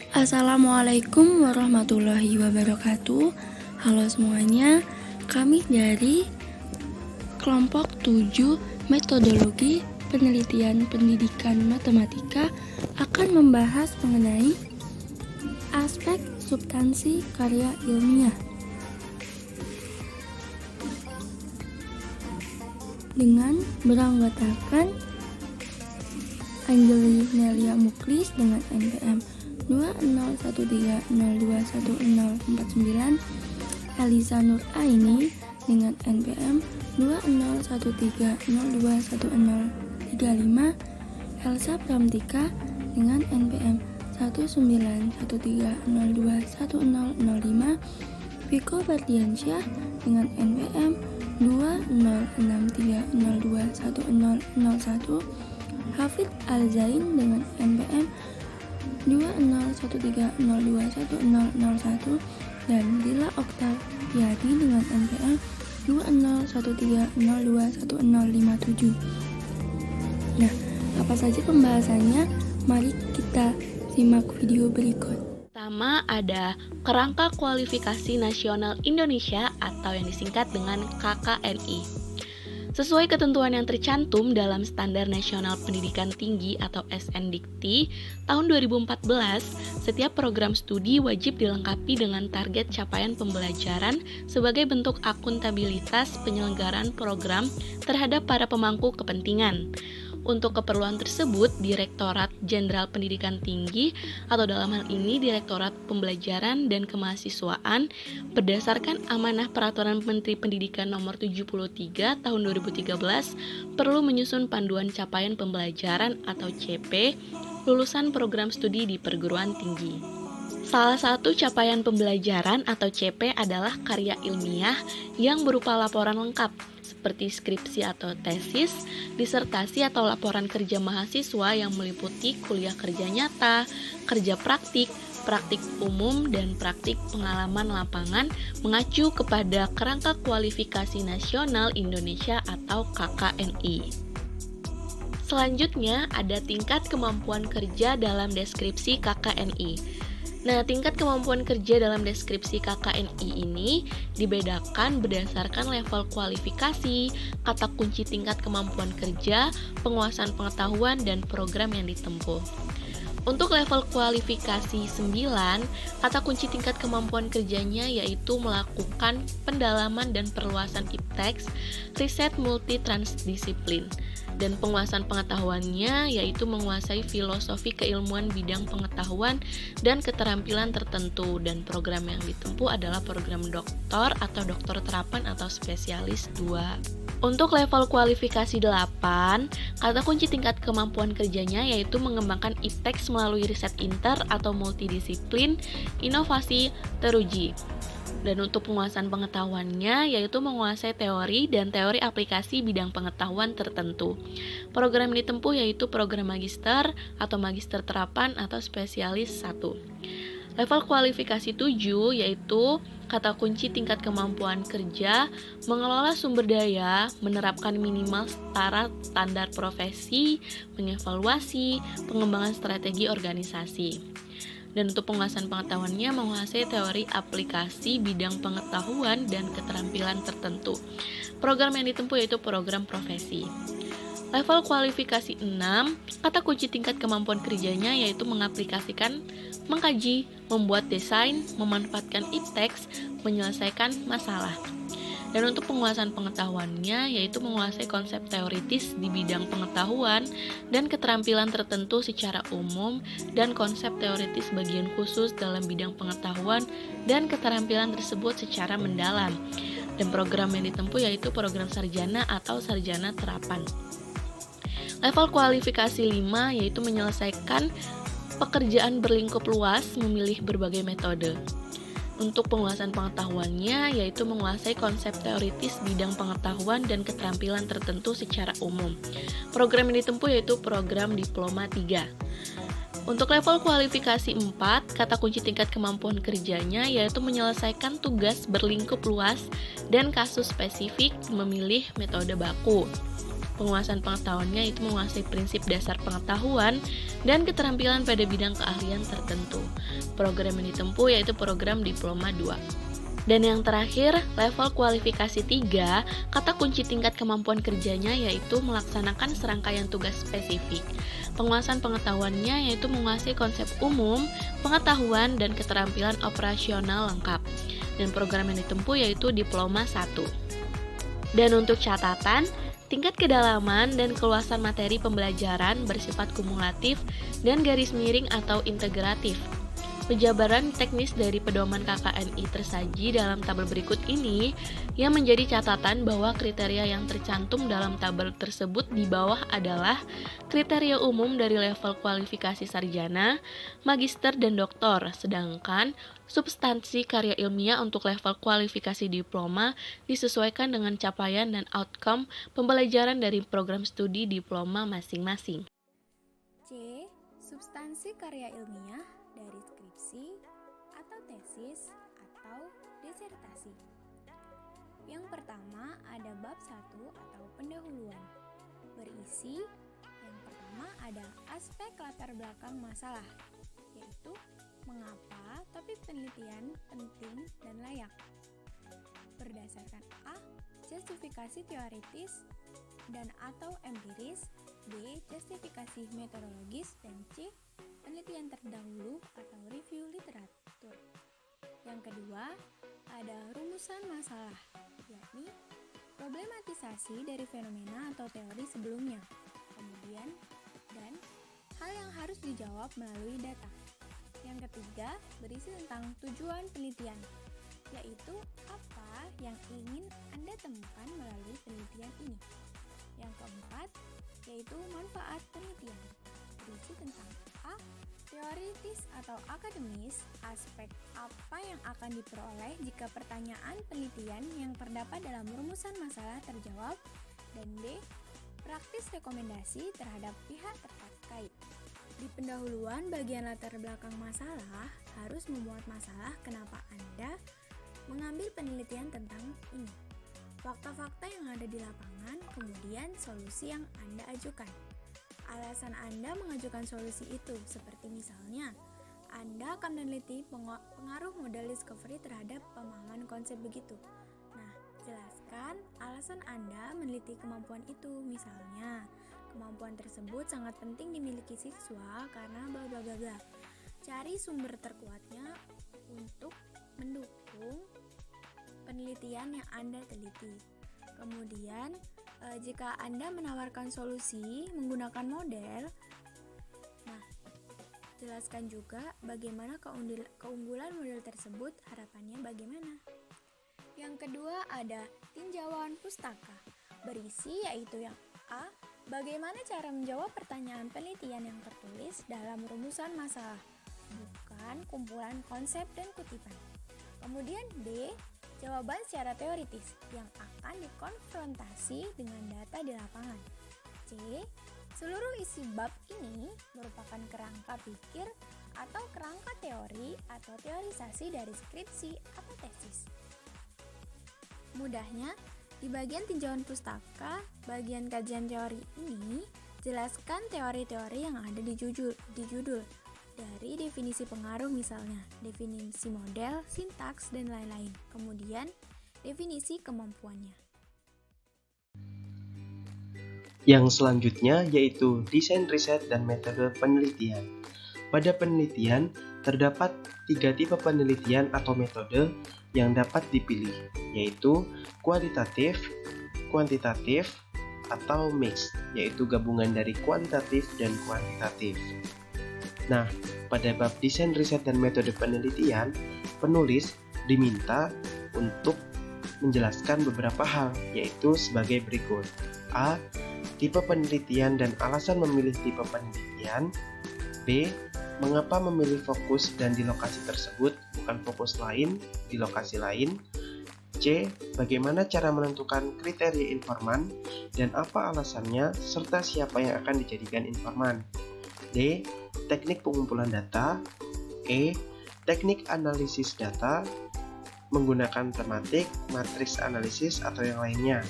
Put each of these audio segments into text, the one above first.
Assalamualaikum warahmatullahi wabarakatuh. Halo semuanya, kami dari kelompok 7 metodologi penelitian pendidikan matematika akan membahas mengenai aspek substansi karya ilmiah dengan beranggotakan Anjeli Nelia Muklis dengan NPM 2013021049, Elisa Nur Aini dengan NPM 2013021035, Elsa Pramtika dengan NPM 1913021005, Viko Bardiansyah dengan NPM 2063021001, Hafid Al-Zain dengan NPM 2013021001, dan Dila Oktaviati dengan NPM 2013021057. Nah, apa saja pembahasannya? Mari kita simak video berikut. Pertama ada Kerangka Kualifikasi Nasional Indonesia atau yang disingkat dengan KKNI. Sesuai ketentuan yang tercantum dalam Standar Nasional Pendidikan Tinggi atau SNDIKT tahun 2014, setiap program studi wajib dilengkapi dengan target capaian pembelajaran sebagai bentuk akuntabilitas penyelenggaraan program terhadap para pemangku kepentingan. Untuk keperluan tersebut, Direktorat Jenderal Pendidikan Tinggi atau dalam hal ini Direktorat Pembelajaran dan Kemahasiswaan berdasarkan amanah Peraturan Menteri Pendidikan Nomor 73 Tahun 2013 perlu menyusun panduan capaian pembelajaran atau CP lulusan program studi di perguruan tinggi. Salah satu capaian pembelajaran atau CP adalah karya ilmiah yang berupa laporan lengkap seperti skripsi atau tesis, disertasi atau laporan kerja mahasiswa yang meliputi kuliah kerja nyata, kerja praktik, praktik umum, dan praktik pengalaman lapangan mengacu kepada Kerangka Kualifikasi Nasional Indonesia atau KKNI. Selanjutnya ada tingkat kemampuan kerja dalam deskripsi KKNI. Nah, tingkat kemampuan kerja dalam deskripsi KKNI ini dibedakan berdasarkan level kualifikasi, kata kunci tingkat kemampuan kerja, penguasaan pengetahuan, dan program yang ditempuh. Untuk level kualifikasi 9, kata kunci tingkat kemampuan kerjanya yaitu melakukan pendalaman dan perluasan ipteks, riset multi-transdisiplin. Dan penguasaan pengetahuannya yaitu menguasai filosofi keilmuan bidang pengetahuan dan keterampilan tertentu, dan program yang ditempuh adalah program doktor atau doktor terapan atau spesialis 2. Untuk level kualifikasi 8, kata kunci tingkat kemampuan kerjanya yaitu mengembangkan ipteks melalui riset inter atau multidisiplin, inovasi, teruji. Dan untuk penguasaan pengetahuannya yaitu menguasai teori dan teori aplikasi bidang pengetahuan tertentu. Program yang ditempuh yaitu program magister atau magister terapan atau spesialis 1. Level kualifikasi 7 yaitu kata kunci tingkat kemampuan kerja, mengelola sumber daya, menerapkan minimal setara standar profesi, mengevaluasi, pengembangan strategi organisasi. Dan untuk penguasaan pengetahuannya menguasai teori aplikasi bidang pengetahuan dan keterampilan tertentu. Program yang ditempuh yaitu program profesi. Level kualifikasi 6, kata kunci tingkat kemampuan kerjanya yaitu mengaplikasikan, mengkaji, membuat desain, memanfaatkan ipteks, menyelesaikan masalah. Dan untuk penguasaan pengetahuannya yaitu menguasai konsep teoritis di bidang pengetahuan dan keterampilan tertentu secara umum dan konsep teoritis bagian khusus dalam bidang pengetahuan dan keterampilan tersebut secara mendalam. Dan program yang ditempuh yaitu program sarjana atau sarjana terapan. Level kualifikasi 5 yaitu menyelesaikan pekerjaan berlingkup luas, memilih berbagai metode. Untuk penguasaan pengetahuannya yaitu menguasai konsep teoritis bidang pengetahuan dan keterampilan tertentu secara umum. Program yang ditempuh yaitu program diploma 3. Untuk level kualifikasi 4, kata kunci tingkat kemampuan kerjanya yaitu menyelesaikan tugas berlingkup luas dan kasus spesifik, memilih metode baku. Penguasaan pengetahuannya itu menguasai prinsip dasar pengetahuan dan keterampilan pada bidang keahlian tertentu. Program yang ditempuh yaitu program Diploma 2. Dan yang terakhir, level kualifikasi 3, kata kunci tingkat kemampuan kerjanya yaitu melaksanakan serangkaian tugas spesifik. Penguasaan pengetahuannya yaitu menguasai konsep umum, pengetahuan, dan keterampilan operasional lengkap. Dan program yang ditempuh yaitu Diploma 1. Dan untuk catatan, tingkat kedalaman dan keluasan materi pembelajaran bersifat kumulatif dan garis miring atau integratif. Penjabaran teknis dari pedoman KKNI tersaji dalam tabel berikut ini yang menjadi catatan bahwa kriteria yang tercantum dalam tabel tersebut di bawah adalah kriteria umum dari level kualifikasi sarjana, magister, dan doktor, sedangkan substansi karya ilmiah untuk level kualifikasi diploma disesuaikan dengan capaian dan outcome pembelajaran dari program studi diploma masing-masing. C. Substansi karya ilmiah dari skripsi atau tesis atau disertasi. Yang pertama ada bab 1 atau pendahuluan. Berisi yang pertama ada aspek latar belakang masalah, yaitu mengapa topik penelitian penting dan layak. Berdasarkan A. Justifikasi teoritis dan atau empiris, B. Justifikasi metodologis, dan C. Penelitian terdahulu atau review literatur. Yang kedua, ada rumusan masalah, yakni problematisasi dari fenomena atau teori sebelumnya. Kemudian, dan hal yang harus dijawab melalui data. Yang ketiga, berisi tentang tujuan penelitian, yaitu apa yang ingin Anda temukan melalui penelitian ini. Yang keempat, yaitu manfaat penelitian, berisi tentang A. Teoritis atau akademis, aspek apa yang akan diperoleh jika pertanyaan penelitian yang terdapat dalam rumusan masalah terjawab, dan B. Praktis rekomendasi terhadap pihak terkait. Di pendahuluan bagian latar belakang masalah harus memuat masalah kenapa Anda mengambil penelitian tentang ini, fakta-fakta yang ada di lapangan, kemudian solusi yang Anda ajukan. Alasan Anda mengajukan solusi itu, seperti misalnya, Anda akan meneliti pengaruh model discovery terhadap pemahaman konsep begitu. Nah, jelaskan alasan Anda meneliti kemampuan itu, misalnya, kemampuan tersebut sangat penting dimiliki siswa karena bla bla bla bla. Cari sumber terkuatnya untuk mendukung penelitian yang Anda teliti. Kemudian, jika Anda menawarkan solusi menggunakan model, nah, jelaskan juga bagaimana keunggulan model tersebut, harapannya bagaimana. Yang kedua ada tinjauan pustaka. Berisi yaitu yang A. Bagaimana cara menjawab pertanyaan penelitian yang tertulis dalam rumusan masalah, bukan kumpulan konsep dan kutipan. Kemudian B. Jawaban secara teoritis yang akan dikonfrontasi dengan data di lapangan. C. Seluruh isi bab ini merupakan kerangka pikir atau kerangka teori atau teorisasi dari skripsi atau tesis. Mudahnya, di bagian tinjauan pustaka, bagian kajian teori ini, jelaskan teori-teori yang ada di judul. Dari definisi pengaruh misalnya, definisi model, sintaks, dan lain-lain. Kemudian, definisi kemampuannya. Yang selanjutnya yaitu desain riset dan metode penelitian. Pada penelitian, terdapat 3 tipe penelitian atau metode yang dapat dipilih, yaitu kualitatif, kuantitatif, atau mixed, yaitu gabungan dari kualitatif dan kuantitatif. Nah, pada bab desain riset dan metode penelitian, penulis diminta untuk menjelaskan beberapa hal, yaitu sebagai berikut. A. Tipe penelitian dan alasan memilih tipe penelitian. B. Mengapa memilih fokus dan di lokasi tersebut, bukan fokus lain di lokasi lain. C. Bagaimana cara menentukan kriteria informan dan apa alasannya, serta siapa yang akan dijadikan informan. D. Teknik pengumpulan data. E. Teknik analisis data menggunakan tematik, matriks analisis, atau yang lainnya.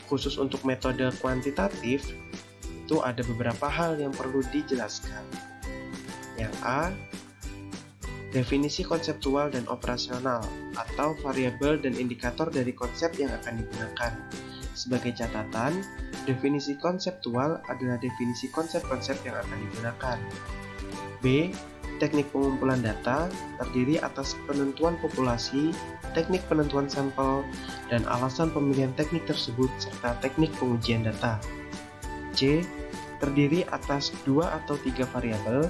khusus untuk metode kuantitatif, itu ada beberapa hal yang perlu dijelaskan. Yang A, definisi konseptual dan operasional atau variabel dan indikator dari konsep yang akan digunakan. Sebagai catatan, definisi konseptual adalah definisi konsep-konsep yang akan digunakan. B, teknik pengumpulan data terdiri atas penentuan populasi, teknik penentuan sampel, dan alasan pemilihan teknik tersebut serta teknik pengujian data. C, terdiri atas 2 atau 3 variabel.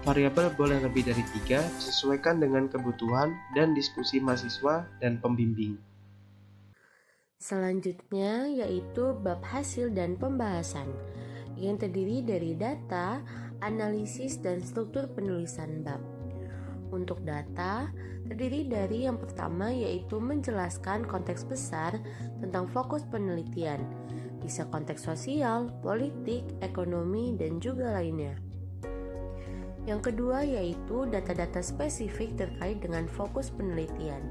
Variabel boleh lebih dari 3, disesuaikan dengan kebutuhan dan diskusi mahasiswa dan pembimbing. Selanjutnya yaitu bab hasil dan pembahasan yang terdiri dari data, analisis, dan struktur penulisan bab. Untuk data, terdiri dari yang pertama yaitu menjelaskan konteks besar tentang fokus penelitian, bisa konteks sosial, politik, ekonomi, dan juga lainnya. Yang kedua yaitu data-data spesifik terkait dengan fokus penelitian.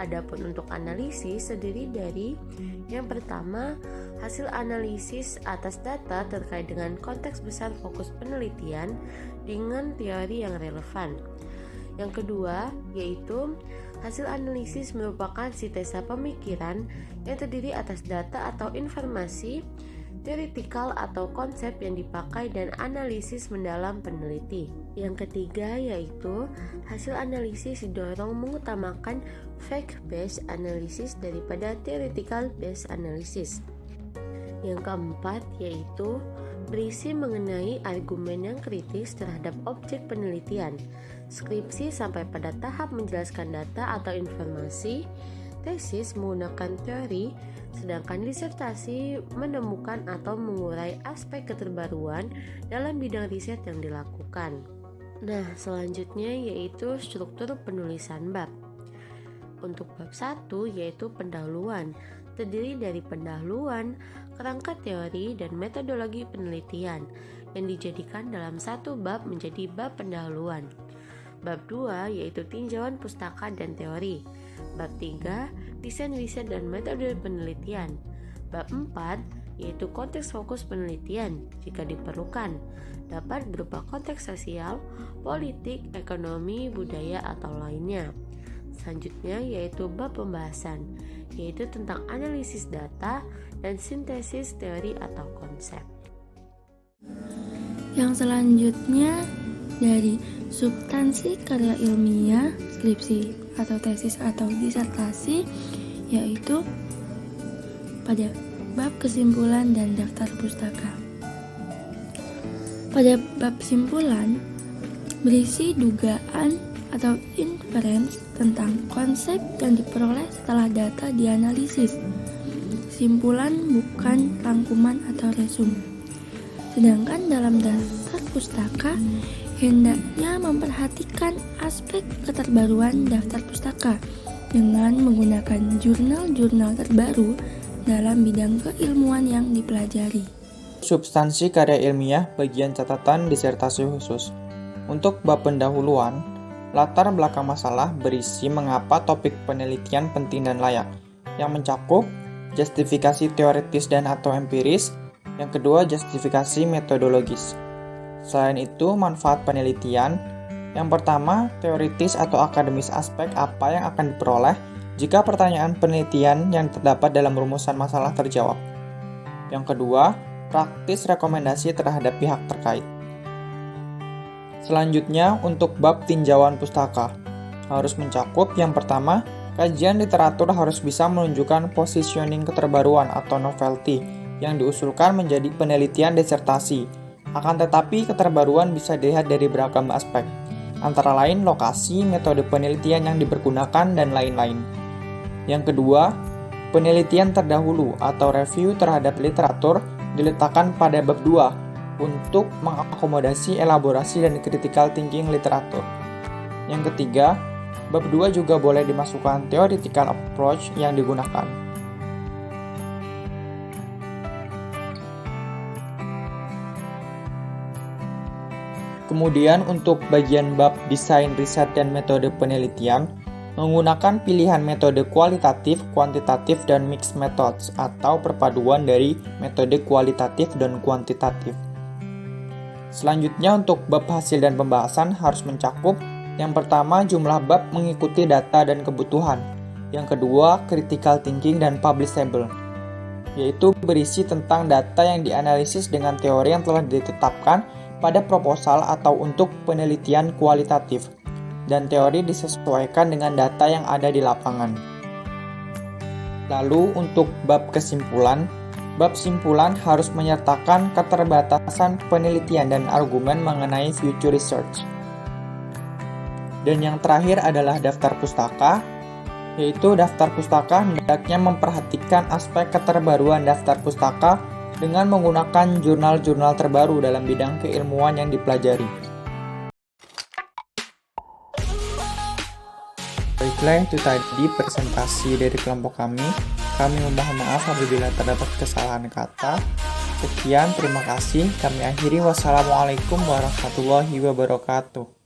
Adapun untuk analisis terdiri dari yang pertama, hasil analisis atas data terkait dengan konteks besar fokus penelitian dengan teori yang relevan. Yang kedua, yaitu hasil analisis merupakan sintesa pemikiran yang terdiri atas data atau informasi teoretikal atau konsep yang dipakai dan analisis mendalam peneliti. Yang ketiga yaitu hasil analisis didorong mengutamakan fact-based analysis daripada theoretical-based analysis. Yang keempat yaitu berisi mengenai argumen yang kritis terhadap objek penelitian. Skripsi sampai pada tahap menjelaskan data atau informasi, tesis menggunakan teori, sedangkan disertasi menemukan atau mengurai aspek keterbaruan dalam bidang riset yang dilakukan. Nah, selanjutnya yaitu struktur penulisan bab. Untuk bab 1 yaitu pendahuluan, terdiri dari pendahuluan, kerangka teori, dan metodologi penelitian yang dijadikan dalam satu bab menjadi bab pendahuluan. Bab 2 yaitu tinjauan pustaka dan teori. Bab 3 desain riset dan metode penelitian. Bab 4 yaitu konteks fokus penelitian jika diperlukan, dapat berupa konteks sosial, politik, ekonomi, budaya, atau lainnya. Selanjutnya yaitu bab pembahasan, yaitu tentang analisis data dan sintesis teori atau konsep. Yang selanjutnya dari substansi karya ilmiah, skripsi atau tesis atau disertasi, yaitu pada bab kesimpulan dan daftar pustaka. Pada bab simpulan berisi dugaan atau inference tentang konsep yang diperoleh setelah data dianalisis. Simpulan bukan rangkuman atau resume. Sedangkan dalam daftar pustaka hendaknya memperhatikan aspek keterbaruan daftar pustaka dengan menggunakan jurnal-jurnal terbaru dalam bidang keilmuan yang dipelajari. Substansi karya ilmiah bagian catatan disertasi khusus. Untuk bab pendahuluan, latar belakang masalah berisi mengapa topik penelitian penting dan layak, yang mencakup justifikasi teoritis dan atau empiris, yang kedua justifikasi metodologis. Selain itu, manfaat penelitian, yang pertama teoritis atau akademis aspek apa yang akan diperoleh jika pertanyaan penelitian yang terdapat dalam rumusan masalah terjawab. Yang kedua, praktis rekomendasi terhadap pihak terkait. Selanjutnya, untuk bab tinjauan pustaka, harus mencakup yang pertama, kajian literatur harus bisa menunjukkan positioning keterbaruan atau novelty yang diusulkan menjadi penelitian disertasi. Akan tetapi, keterbaruan bisa dilihat dari beragam aspek, antara lain lokasi, metode penelitian yang dipergunakan, dan lain-lain. Yang kedua, penelitian terdahulu atau review terhadap literatur diletakkan pada bab 2 untuk mengakomodasi elaborasi dan critical thinking literatur. Yang ketiga, bab 2 juga boleh dimasukkan theoretical approach yang digunakan. Kemudian untuk bagian bab desain riset dan metode penelitian, menggunakan pilihan metode kualitatif, kuantitatif, dan mixed methods atau perpaduan dari metode kualitatif dan kuantitatif. Selanjutnya untuk bab hasil dan pembahasan harus mencakup yang pertama jumlah bab mengikuti data dan kebutuhan, yang kedua critical thinking dan publishable, yaitu berisi tentang data yang dianalisis dengan teori yang telah ditetapkan pada proposal atau untuk penelitian kualitatif, dan teori disesuaikan dengan data yang ada di lapangan. Lalu untuk bab kesimpulan, bab simpulan harus menyertakan keterbatasan penelitian dan argumen mengenai future research. Dan yang terakhir adalah daftar pustaka, yaitu daftar pustaka hendaknya memperhatikan aspek keterbaruan daftar pustaka dengan menggunakan jurnal-jurnal terbaru dalam bidang keilmuan yang dipelajari. Baiklah, itu tadi presentasi dari kelompok kami. Kami memohon maaf apabila terdapat kesalahan kata. Sekian, terima kasih. Kami akhiri. Wassalamualaikum warahmatullahi wabarakatuh.